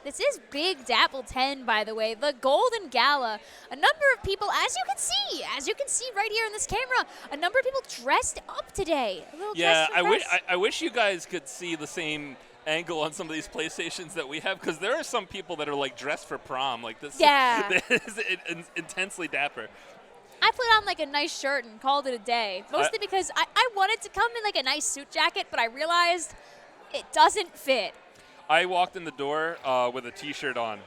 This is Big Dapple 10, by the way, the Golden Gala. A number of people, as you can see right here in this camera, a number of people dressed up today. A little Yeah, dress I wish you guys could see the same angle on some of these PlayStations that we have, because there are some people that are like dressed for prom. Like this, Yeah. this is intensely dapper. I put on like a nice shirt and called it a day, mostly because I wanted to come in like a nice suit jacket, but I realized it doesn't fit. I walked in the door with a T-shirt on,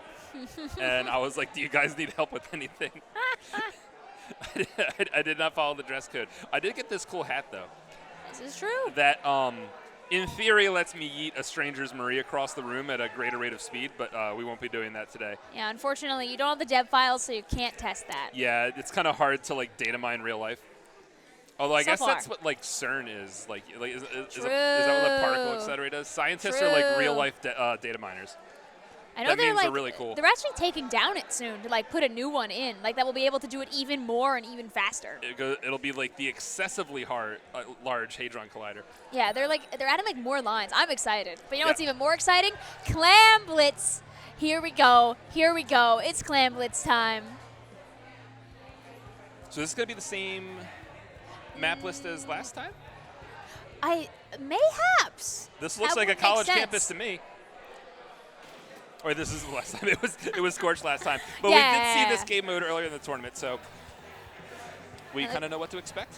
and I was like, "Do you guys need help with anything?" I did not follow the dress code. I did get this cool hat though. This is true. That in theory lets me yeet a stranger's Marie across the room at a greater rate of speed, but we won't be doing that today. Yeah, unfortunately, you don't have the dev files, so you can't test that. Yeah, it's kind of hard to like data mine real life. Although I guess far. that's what like CERN is. Like is that what the particle accelerator does? Scientists are like real life data miners. I know that they're means like they're really cool. They're actually taking down it soon to like put a new one in, like that will be able to do it even more and even faster. It'll be like the excessively large Hadron Collider. Yeah, they're adding like more lines. I'm excited, but you know what's even more exciting? Clam Blitz. Here we go. Here we go. It's Clam Blitz time. So this is gonna be the same map list as last time? Mayhaps. This looks That like a would make college sense. campus to me. Or this is the last time. It was Scorched last time. But Yeah. we did see this game mode earlier in the tournament, so we kind of know what to expect.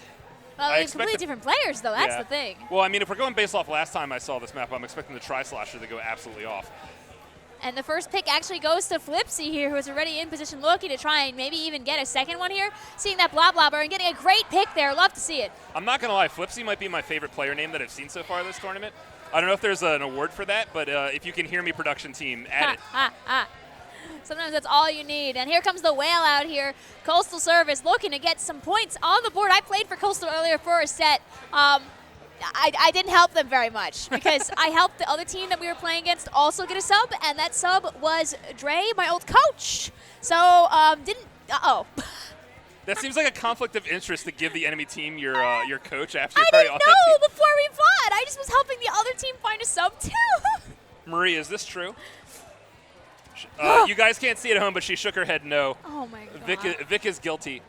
Well, I we have expect completely different players, though. That's Yeah. the thing. Well, I mean, if we're going based off last time I saw this map, I'm expecting the Tri-Slasher to go absolutely off. And the first pick actually goes to Flipsy here, who is already in position looking to try and maybe even get a second one here. Seeing that blah blah bar and getting a great pick there. Love to see it. I'm not going to lie, Flipsy might be my favorite player name that I've seen so far this tournament. I don't know if there's an award for that, but if you can hear me, production team, add it. Sometimes that's all you need. And here comes the whale out here. Coastal Service looking to get some points on the board. I played for Coastal earlier for a set. I didn't help them very much because I helped the other team that we were playing against also get a sub, and that sub was Dre, my old coach. So, That seems like a conflict of interest to give the enemy team your coach after I you're didn't on that know team. before we fought. I just was helping the other team find a sub, too. Marie, is this true? You guys can't see it at home, but she shook her head no. Oh, my God. Vic is guilty.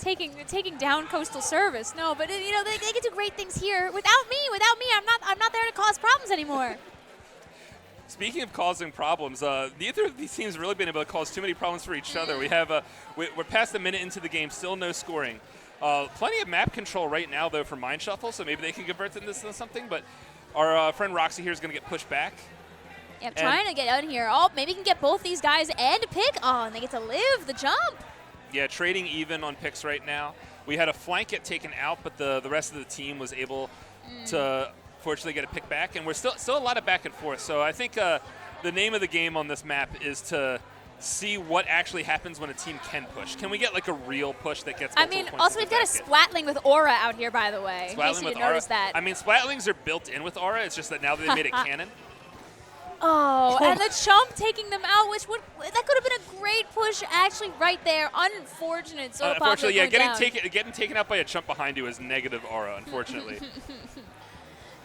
Taking down Coastal Service. No, but you know they can do great things here. Without me, I'm not there to cause problems anymore. Speaking of causing problems, neither of these teams have really been able to cause too many problems for each other. We have we're past a minute into the game, still no scoring. Plenty of map control right now though for Mind Shuffle, so maybe they can convert this into something. But our friend Roxy here is going to get pushed back. Yeah, I'm trying to get out here. Oh, maybe you can get both these guys and a pick. Oh, and they get to live the jump. Yeah, trading even on picks right now. We had a flank get taken out, but the rest of the team was able to fortunately get a pick back, and we're still a lot of back and forth. So I think the name of the game on this map is to see what actually happens when a team can push. Can we get like a real push that gets multiple points also in we've the got a basket? Splatling with Aura out here, by the way, in case Splatling you with didn't Aura. notice that. I mean, Splatlings are built in with Aura. It's just that now that they made it canon. Oh, and the chump taking them out, that could have been a great push actually right there. Unfortunate. So Unfortunately, yeah, down. getting taken out by a chump behind you is negative Aura, unfortunately.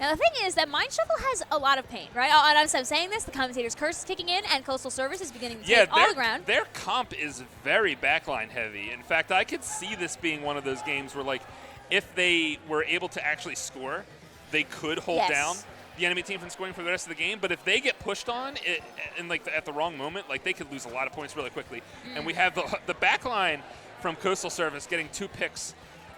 Now, the thing is that Mind Shuffle has a lot of pain, right? And as I'm saying this, the commentator's curse is kicking in, and Coastal Service is beginning to take all the ground. Their comp is very backline heavy. In fact, I could see this being one of those games where, like, if they were able to actually score, they could hold down the enemy team from scoring for the rest of the game. But if they get pushed on at the wrong moment, like, they could lose a lot of points really quickly. And we have the backline from Coastal Service getting 2 picks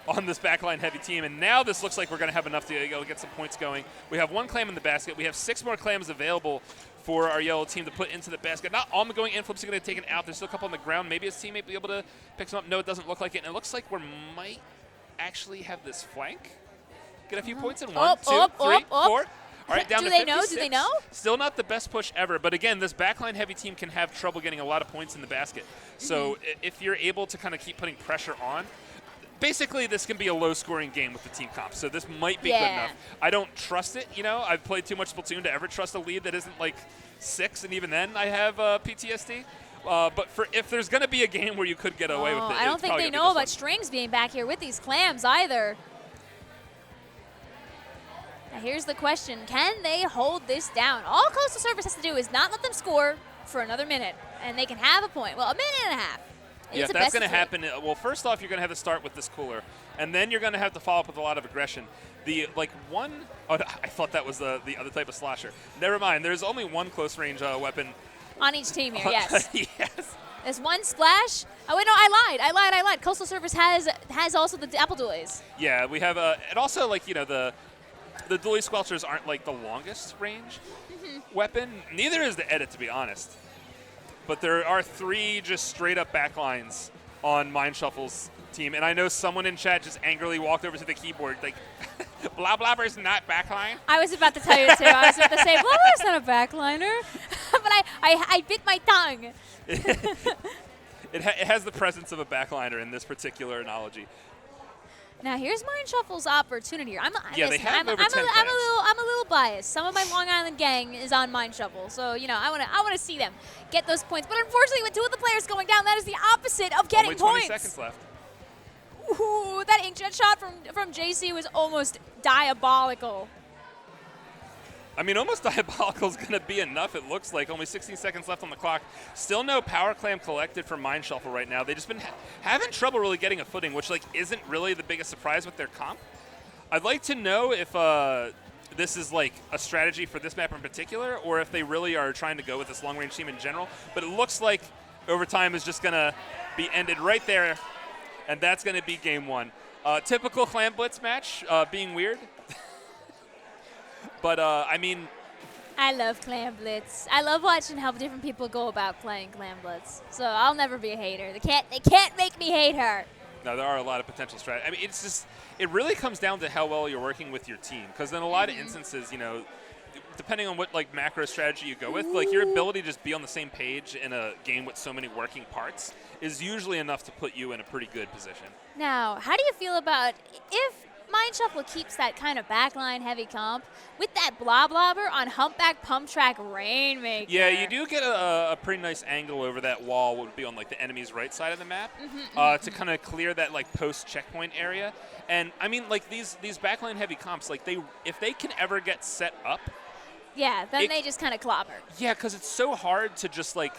on this backline heavy team, and now this looks like we're going to have enough to get some points going. We have 1 clam in the basket. We have 6 more clams available for our yellow team to put into the basket. Not all going in. Flips are going to take it out. There's still a couple on the ground. Maybe his teammate be able to pick some up. No, it doesn't look like it. And it looks like we might actually have this flank get a few points in 1, 2, 3, 4. All right, down to 56. Do they know? Still not the best push ever, but again, this backline heavy team can have trouble getting a lot of points in the basket. So if you're able to kind of keep putting pressure on, basically, this can be a low-scoring game with the team comp, so this might be good enough. I don't trust it, you know. I've played too much Splatoon to ever trust a lead that isn't like 6, and even then I have PTSD. But if there's going to be a game where you could get away with it, I don't think they know about strings being back here with these clams either. Now here's the question. Can they hold this down? All Coastal Surface has to do is not let them score for another minute, and they can have a point. Well, a minute and a half. Yeah, if that's going to happen, well, first off, you're going to have to start with this cooler, and then you're going to have to follow up with a lot of aggression. I thought that was the other type of slosher. Never mind. There's only one close-range weapon. On each team here, yes. Yes. There's one splash. Oh, wait, no, I lied. Coastal Surface has also the Dapple dualies. Yeah, we have and also, like, you know, the dually squelchers aren't, like, the longest range weapon. Neither is the edit, to be honest. But there are 3 just straight-up backlines on Mind Shuffle's team. And I know someone in chat just angrily walked over to the keyboard, like, blah, blabber's not backline. I was about to tell you, too. I was about to say, blabber's not a backliner. But I bit my tongue. It has the presence of a backliner in this particular analogy. Now here's Mind Shuffle's opportunity. I'm a little biased. Some of my Long Island gang is on Mind Shuffle, so you know I want to see them get those points. But unfortunately, with 2 of the players going down, that is the opposite of getting Only 20 points. seconds left. Ooh, that inkjet shot from JC was almost diabolical. I mean, almost diabolical is going to be enough, it looks like. Only 16 seconds left on the clock. Still no power clam collected from Mind Shuffle right now. They've just been having trouble really getting a footing, which like isn't really the biggest surprise with their comp. I'd like to know if this is like a strategy for this map in particular, or if they really are trying to go with this long-range team in general. But it looks like overtime is just going to be ended right there, and that's going to be game 1. Typical Clam Blitz match, being weird. But, I mean... I love Clam Blitz. I love watching how different people go about playing Clam Blitz. So I'll never be a hater. They can't make me hate her. No, there are a lot of potential strategies. I mean, it's just... It really comes down to how well you're working with your team. Because in a lot of instances, you know, depending on what, like, macro strategy you go with, like, your ability to just be on the same page in a game with so many working parts is usually enough to put you in a pretty good position. Now, how do you feel about if Mind Shuffle keeps that kind of backline heavy comp with that blobber on humpback pump track Rainmaker? Yeah, you do get a pretty nice angle over that wall, would be on like the enemy's right side of the map, to kind of clear that like post checkpoint area. And I mean, like these backline heavy comps, like if they can ever get set up, yeah, then they just kind of clobber. Yeah, because it's so hard to just like,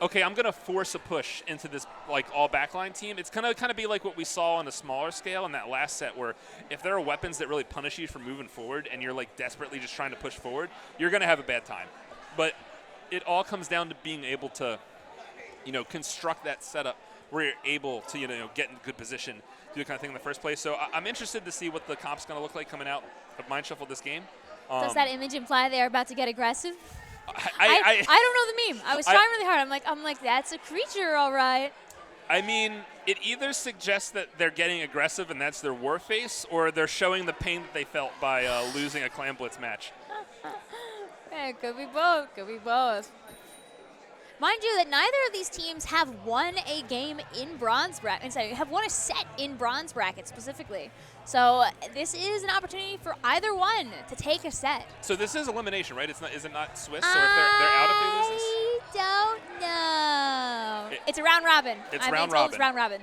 okay, I'm going to force a push into this like all backline team. It's going to kind of be like what we saw on a smaller scale in that last set, where if there are weapons that really punish you for moving forward and you're like desperately just trying to push forward, you're going to have a bad time. But it all comes down to being able to, you know, construct that setup where you're able to, you know, get in good position, do the kind of thing in the first place. So I'm interested to see what the comp's going to look like coming out of Mind Shuffle this game. Does that image imply they're about to get aggressive? I don't know the meme. I was trying really hard. I'm like, that's a creature, all right. I mean, it either suggests that they're getting aggressive and that's their war face, or they're showing the pain that they felt by losing a Clam Blitz match. Yeah, it could be both. Could be both. Mind you that neither of these teams have won a game in bronze bracket. Have won a set in bronze bracket specifically. So this is an opportunity for either one to take a set. So this is elimination, right? Is it not Swiss? So if they're out if they lose this? I don't know. It's a round robin. It's round robin. It's round robin.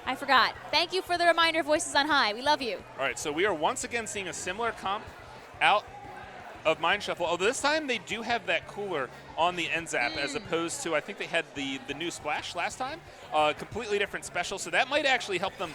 I forgot. Thank you for the reminder, Voices on High. We love you. All right, so we are once again seeing a similar comp out of Mind Shuffle. Although this time they do have that cooler on the end zap as opposed to, I think they had the new splash last time. Completely different special, so that might actually help them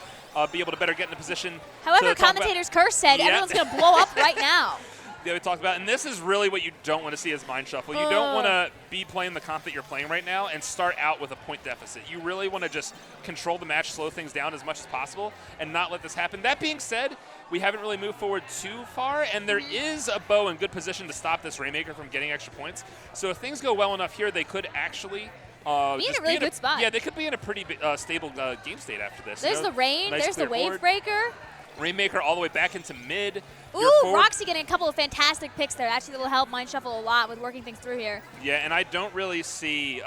be able to better get in a position. However, commentator's curse said everyone's going to blow up right now. Yeah, we talked about, and this is really what you don't want to see as Mind Shuffle. You don't want to be playing the comp that you're playing right now and start out with a point deficit. You really want to just control the match, slow things down as much as possible, and not let this happen. That being said, we haven't really moved forward too far, and there is a bow in good position to stop this Rainmaker from getting extra points. So if things go well enough here, they could actually be in a really good spot. Yeah, they could be in a pretty stable game state after this. There's the rain. Nice there's the wave board. breaker. Rainmaker all the way back into mid. Ooh, Roxy getting a couple of fantastic picks there. Actually, that'll help Mind Shuffle a lot with working things through here. Yeah, and I don't really see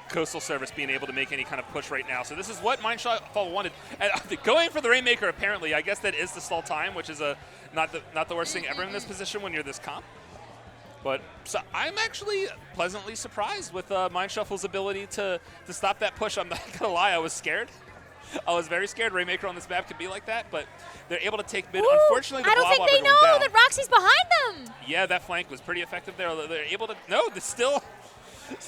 Coastal Service being able to make any kind of push right now. So this is what Mind Shuffle wanted. And going for the Rainmaker, apparently, I guess that is the stall time, which is not the worst thing ever in this position when you're this comp. But so I'm actually pleasantly surprised with Mind Shuffle's ability to stop that push. I'm not going to lie, I was scared. I was very scared Rainmaker on this map could be like that, but they're able to take mid. Ooh, Unfortunately, the I don't Blah think they Blah know down. that Roxy's behind them. Yeah, that flank was pretty effective there. They're able to. No, they're still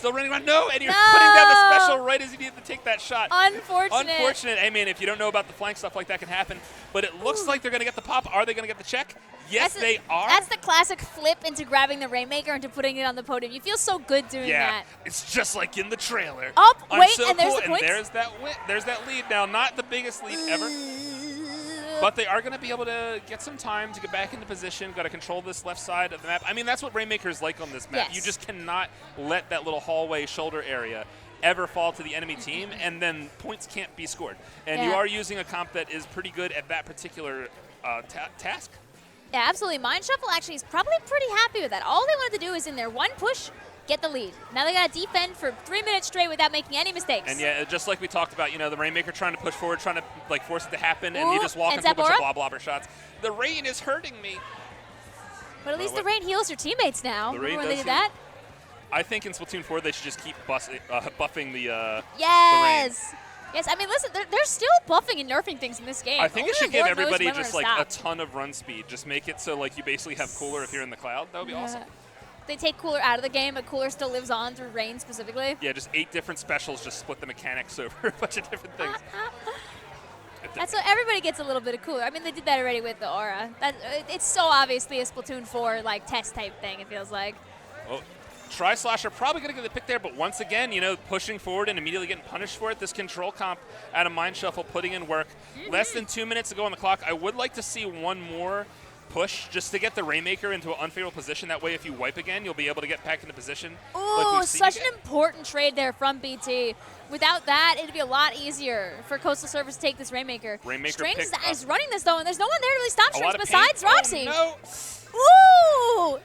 running around. No, and you're No. putting down the special right as you need to take that shot. Unfortunate. I mean, if you don't know about the flank, stuff like that can happen. But it looks like they're going to get the pop. Are they going to get the check? Yes, they are. That's the classic flip into grabbing the Rainmaker into putting it on the podium. You feel so good doing that. It's just like in the trailer. Up, I'm wait, so and there's cool. the points. And there's that lead now. Not the biggest lead ever. But they are going to be able to get some time to get back into position. Got to control this left side of the map. I mean, that's what Rainmaker's like on this map. Yes. You just cannot let that little hallway shoulder area ever fall to the enemy team, and then points can't be scored. And you are using a comp that is pretty good at that particular task. Yeah, absolutely. Mind Shuffle actually is probably pretty happy with that. All they wanted to do is in their one push, get the lead. Now they got to defend for 3 minutes straight without making any mistakes. And yeah, just like we talked about, the Rainmaker trying to push forward, trying to like force it to happen, and Ooh, you just walk and into a bunch of Zappora? blobber shots. The rain is hurting me. But at least the rain heals your teammates now. The rain Remember when they does did that? I think in Splatoon 4 they should just keep buffing the Yes. Yes, I mean, listen, they're still buffing and nerfing things in this game. I think it Only should give Lord knows everybody when we're just gonna like stop. a ton of run speed. Just make it so like you basically have Cooler if you're in the cloud. That would be awesome. They take Cooler out of the game, but Cooler still lives on through rain specifically. Yeah, just 8 different specials, just split the mechanics over a bunch of different things. That's so everybody gets a little bit of Cooler. I mean, they did that already with the Aura. It's so obviously a Splatoon 4 like test type thing. It feels like. Well, Tri-Slasher probably going to get the pick there, but once again, pushing forward and immediately getting punished for it. This control comp out of Mind Shuffle putting in work. Less than 2 minutes to go on the clock. I would like to see one more push just to get the Rainmaker into an unfavorable position. That way, if you wipe again, you'll be able to get back into position. Ooh, such an important trade there from BT. Without that, it'd be a lot easier for Coastal Surface to take this Rainmaker. Strings is running this, though, and there's no one there to really stop Strings besides Roxy. Oh, no. Ooh!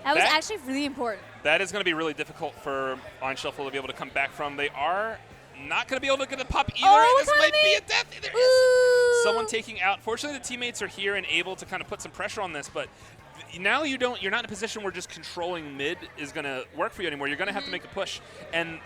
That was actually really important. That is going to be really difficult for Mind Shuffle to be able to come back from. They are not going to be able to get a pop either. Oh, this might be a death. There is someone taking out. Fortunately, the teammates are here and able to kind of put some pressure on this, but now you're not in a position where just controlling mid is going to work for you anymore. You're going to have to make a push. And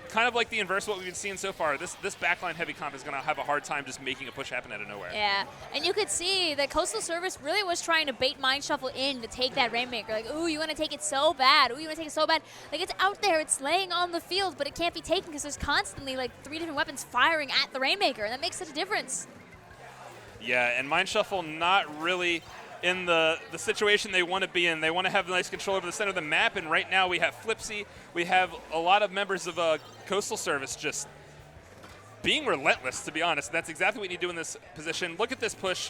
kind of like the inverse of what we've been seeing so far, this backline heavy comp is going to have a hard time just making a push happen out of nowhere. Yeah, and you could see that Coastal Service really was trying to bait Mind Shuffle in to take that Rainmaker. Like, ooh, you want to take it so bad. Ooh, you want to take it so bad. Like, it's out there. It's laying on the field, but it can't be taken because there's constantly, like, 3 different weapons firing at the Rainmaker, and that makes such a difference. Yeah, and Mind Shuffle not really in the situation they want to be in. They want to have nice control over the center of the map, and right now we have Flipsy. We have a lot of members of Coastal Service just being relentless, to be honest. That's exactly what you need to do in this position. Look at this push.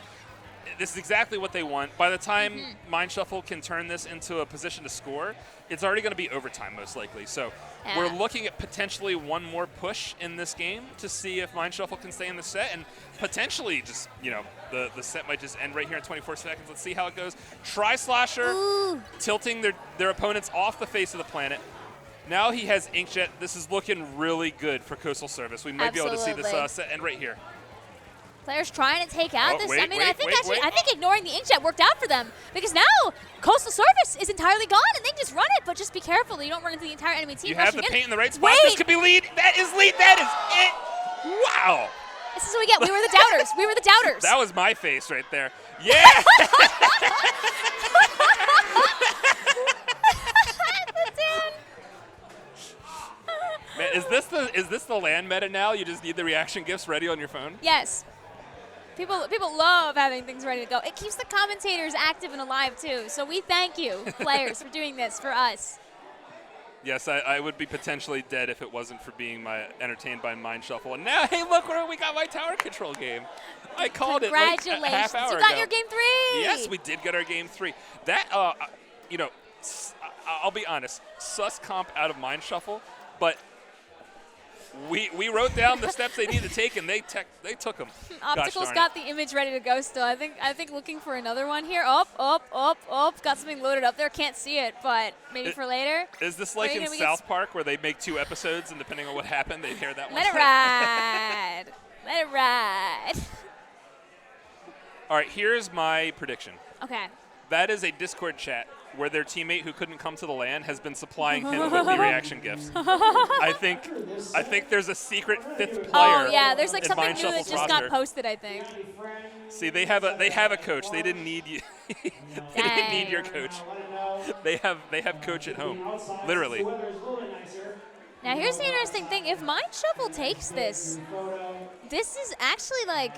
This is exactly what they want. By the time Mind Shuffle can turn this into a position to score, it's already going to be overtime most likely. So we're looking at potentially one more push in this game to see if Mind Shuffle can stay in the set, and potentially just, the set might just end right here in 24 seconds. Let's see how it goes. Tri-Slasher tilting their opponents off the face of the planet. Now he has Inkjet. This is looking really good for Coastal Service. We might be able to see this set end right here. Players trying to take out this. I think ignoring the inkjet worked out for them because now Coastal Service is entirely gone and they can just run it, but just be careful that you don't run into the entire enemy team. You have the paint in the right spot. Wait. This could be lead. That is lead. That is it. Wow. This is what we get. We were the doubters. We were the doubters. That was my face right there. Yeah. Man, is this the land meta now? You just need the reaction gifs ready on your phone? Yes. People love having things ready to go. It keeps the commentators active and alive too. So we thank you, players, for doing this for us. Yes, I would be potentially dead if it wasn't for being entertained by Mind Shuffle. And now, hey, look where we got my tower control game. I called it like a half hour ago. You got your game 3. Yes, we did get our game 3. That, I'll be honest, sus comp out of Mind Shuffle, but we wrote down the steps they need to take, and they took them. Optical's got the image ready to go still. I think looking for another one here. Up. Got something loaded up there. Can't see it, but maybe for later. Is this like in South Park where they make 2 episodes, and depending on what happened, they hear that one? Let it ride. Let it ride. All right, here's my prediction. Okay. That is a Discord chat where their teammate who couldn't come to the LAN has been supplying him with the reaction gifts. I think there's a secret 5th player. Oh yeah, there's like in something Mind new that Shuffle's just roster. got posted, I think. See, they have a coach. They didn't need you. They didn't need your coach. They have coach at home, literally. Now here's the interesting thing. If Mind Shuffle takes this is actually like,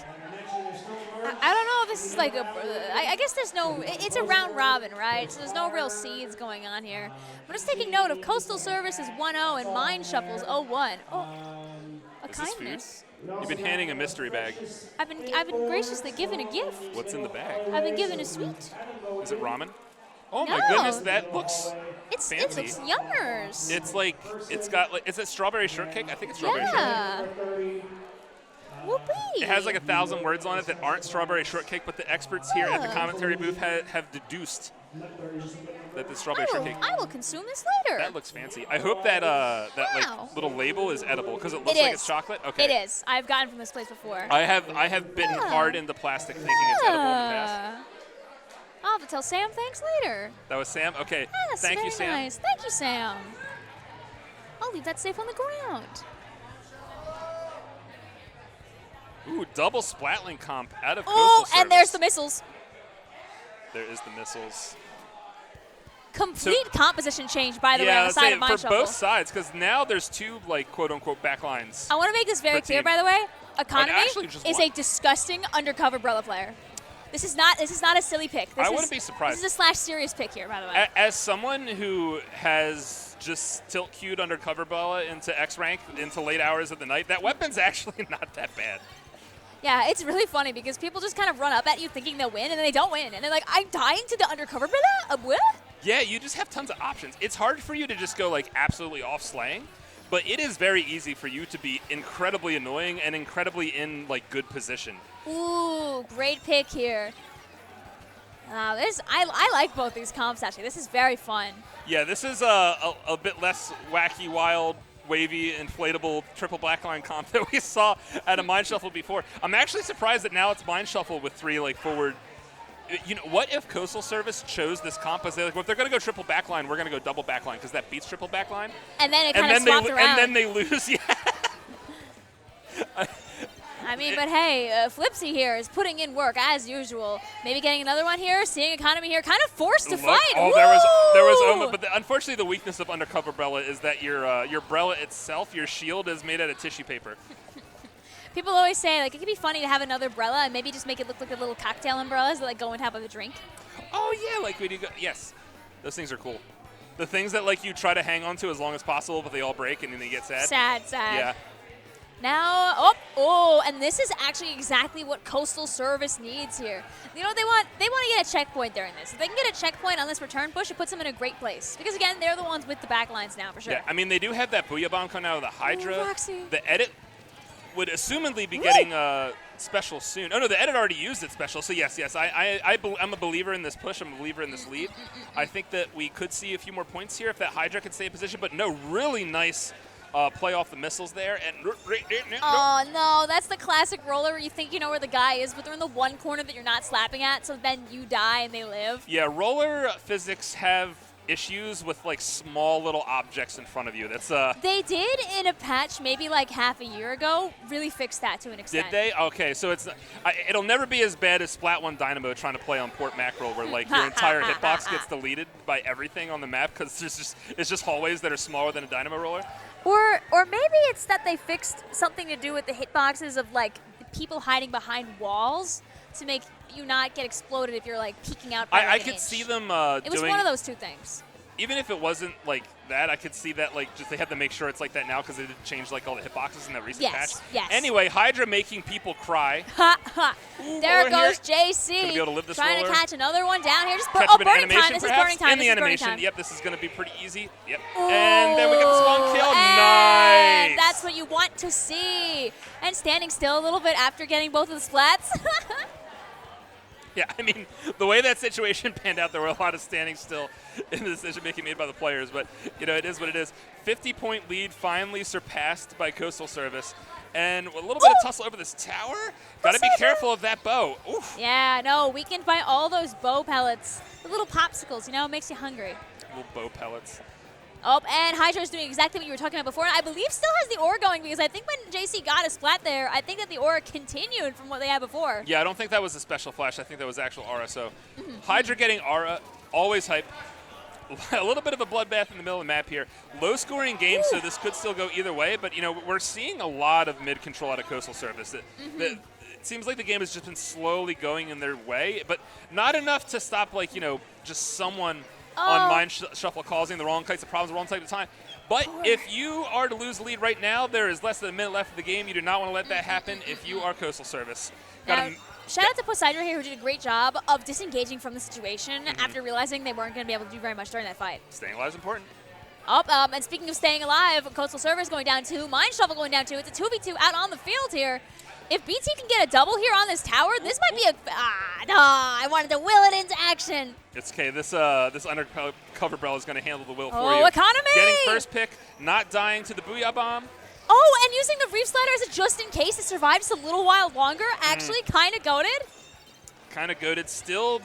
I don't know if this is like I guess there's no, it's a round robin, right? So there's no real seeds going on here. I'm just taking note of Coastal Service is 1-0 and Mind Shuffle's 0-1. Oh, a Is this kindness. food? You've been handing a mystery bag. I've been graciously given a gift. What's in the bag? I've been given a sweet. Is it ramen? Oh No. my goodness, that looks It fancy. looks yummers. It's like, it's got like, is it strawberry shortcake? I think it's strawberry shortcake. Yeah. Whoopee. It has like 1,000 words on it that aren't strawberry shortcake, but the experts here at the commentary booth have deduced that the strawberry shortcake. I will consume this later. That looks fancy. I hope that that Wow. like little label is edible because it looks It like is. it's chocolate. Okay. It is. I've gotten from this place before. I have bitten hard into plastic thinking it's edible in the past. I'll have to tell Sam thanks later. That was Sam? Okay. Yes, Thank very you, Sam. nice. Thank you, Sam. I'll leave that safe on the ground. Ooh, double Splatling comp out of Oh, Coastal and there's Service. the missiles. There is the missiles. Complete composition change, by the way, on the let's side say of Mind for Shuffle. both sides, because now there's 2 like quote unquote back lines. I want to make this very per clear, team. by the way. Economy actually just is one. a disgusting undercover Brella player. This is not a silly pick. I wouldn't be surprised. This is a /serious pick here, by the way. As someone who has just tilt queued undercover Bella into X rank into late hours of the night, that weapon's actually not that bad. Yeah, it's really funny because people just kind of run up at you thinking they'll win, and then they don't win. And they're like, I'm dying to the undercover Brella? What? Yeah, you just have tons of options. It's hard for you to just go like absolutely off slaying, but it is very easy for you to be incredibly annoying and incredibly in like good position. Ooh, great pick here. I like both these comps, actually. This is very fun. Yeah, this is a bit less wacky, wild, wavy, inflatable triple blackline comp that we saw at a Mind Shuffle before. I'm actually surprised that now it's Mind Shuffle with 3 like forward. You know, what if Coastal Service chose this comp as well, if they're going to go triple backline, we're going to go double backline because that beats triple backline. And then it kind of swapped around. And then they lose. Yeah. I mean, but hey, Flipsy here is putting in work as usual. Maybe getting another one here, seeing Economy here, kind of forced to fight. Oh, there was Oma, but unfortunately the weakness of undercover Brella is that your Brella itself, your shield, is made out of tissue paper. People always say like it could be funny to have another Brella and maybe just make it look like the little cocktail umbrellas that like go on top of a drink. Oh yeah, like when you go. Yes, those things are cool. The things that like you try to hang on to as long as possible, but they all break and then they get sad. Sad. Yeah. Now, and this is actually exactly what Coastal Service needs here. You know what they want? They want to get a checkpoint during this. If they can get a checkpoint on this return push, it puts them in a great place. Because again, they're the ones with the back lines now, for sure. Yeah, I mean, they do have that Booyah Bomb coming out of the Hydra. Ooh, Roxy. The edit would assumedly be getting special soon. Oh, no, the edit already used its special. So, yes, I'm a believer in this push. I'm a believer in this lead. I think that we could see a few more points here if that Hydra could stay in position. But no, really nice play off the missiles there. And oh, no, that's the classic roller where you think you know where the guy is, but they're in the one corner that you're not slapping at, so then you die and they live. Yeah, roller physics have issues with like small little objects in front of you. That's They did in a patch maybe like half a year ago really fix that to an extent. Did they? Okay, so it'll never be as bad as Splat 1 Dynamo trying to play on Port Mackerel where like your entire hitbox gets deleted by everything on the map because it's just hallways that are smaller than a Dynamo roller. Or maybe it's that they fixed something to do with the hitboxes of like people hiding behind walls to make you not get exploded if you're like peeking out by I like, an could inch. see them It was doing, one of those two things. even if it wasn't like that, I could see that like just they had to make sure it's like that now because they didn't change like all the hitboxes in that recent patch. Yes. Anyway, Hydra making people cry. Ha ha. There over goes here. JC. Gonna be able to live this trying roller. to catch another one down here. Just Catch him in burning animation, time. This is perhaps? burning time. In the This is burning animation. time. Yep, this is going to be pretty easy. Yep. Ooh, And then we get the spawn kill. and Nice. that's what you want to see. And standing still a little bit after getting both of the splats. Yeah, I mean, the way that situation panned out, there were a lot of standing still in the decision making made by the players. But, you know, it is what it is. 50-point lead finally surpassed by Coastal Service. And a little bit of tussle over this tower. Got to be careful of that bow. Oof. Yeah, no, weakened by all those bow pellets. The little popsicles, you know, it makes you hungry. Little bow pellets. Oh, and Hydra is doing exactly what you were talking about before. And I believe still has the aura going because I think when JC got a splat there, I think that the aura continued from what they had before. Yeah, I don't think that was a special flash. I think that was actual aura. So Hydra getting aura, always hype. A little bit of a bloodbath in the middle of the map here. Low-scoring game, so this could still go either way. But, you know, we're seeing a lot of mid-control out of Coastal Service. It seems like the game has just been slowly going in their way, but not enough to stop, like, you know, just someone on Mind Shuffle causing the wrong types of problems, wrong type of time. But if you are to lose the lead right now, there is less than a minute left of the game. You do not want to let that happen if you are Coastal Service. Shout out to Poseidon here, who did a great job of disengaging from the situation after realizing they weren't going to be able to do very much during that fight. Staying alive is important. And speaking of staying alive, Coastal Service going down 2, Mind Shuffle going down 2. It's a 2v2 out on the field here. If BT can get a double here on this tower, this might be a... I wanted to will it into action. It's okay. This undercover Bell is going to handle the will for you. Oh, economy! Getting first pick, not dying to the Booyah Bomb. Oh, and using the Reef Slider as a just in case to survive just a little while longer. Actually, kind of goated. Kind of goated. Still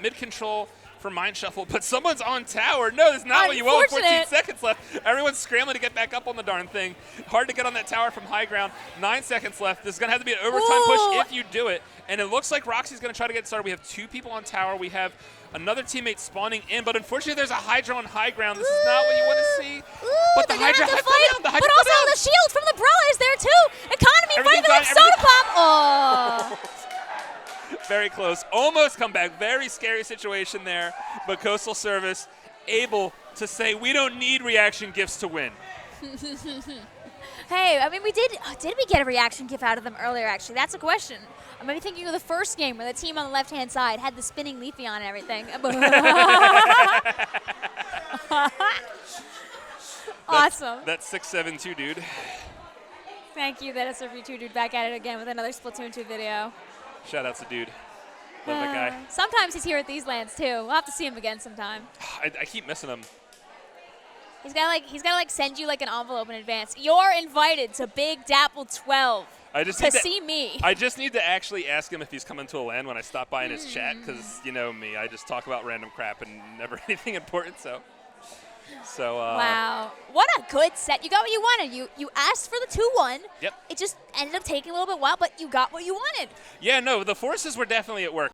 mid-control for Mind Shuffle, but someone's on tower. No, that's not what you want. 14 seconds left. Everyone's scrambling to get back up on the darn thing. Hard to get on that tower from high ground. 9 seconds left. This is going to have to be an overtime push if you do it. And it looks like Roxy's going to try to get started. We have 2 people on tower. We have another teammate spawning in, but unfortunately there's a Hydra on high ground. This is not what you want to see. But the Hydra has come down. But also the shield from the Brella is there too. Economy fighting like Soda Pop. Oh. Very close. Almost come back. Very scary situation there. But Coastal Service able to say, we don't need reaction gifts to win. Hey, I mean, we did we get a reaction gift out of them earlier, actually? That's a question. I'm maybe thinking of the first game where the team on the left-hand side had the spinning Leafy on and everything. Awesome. That's 672, dude. Thank you, that SRV2 dude, back at it again with another Splatoon 2 video. Shout out to dude. Love that guy. Sometimes he's here at these lands too. We'll have to see him again sometime. I keep missing him. He's gotta send you like an envelope in advance. You're invited to Big Dapple 12 to see me. I just need to actually ask him if he's coming to a land when I stop by in his chat, because you know me, I just talk about random crap and never anything important. So wow, what a good set! You got what you wanted. You asked for the 2-1. Yep. It just ended up taking a little bit while, but you got what you wanted. Yeah, no, the forces were definitely at work.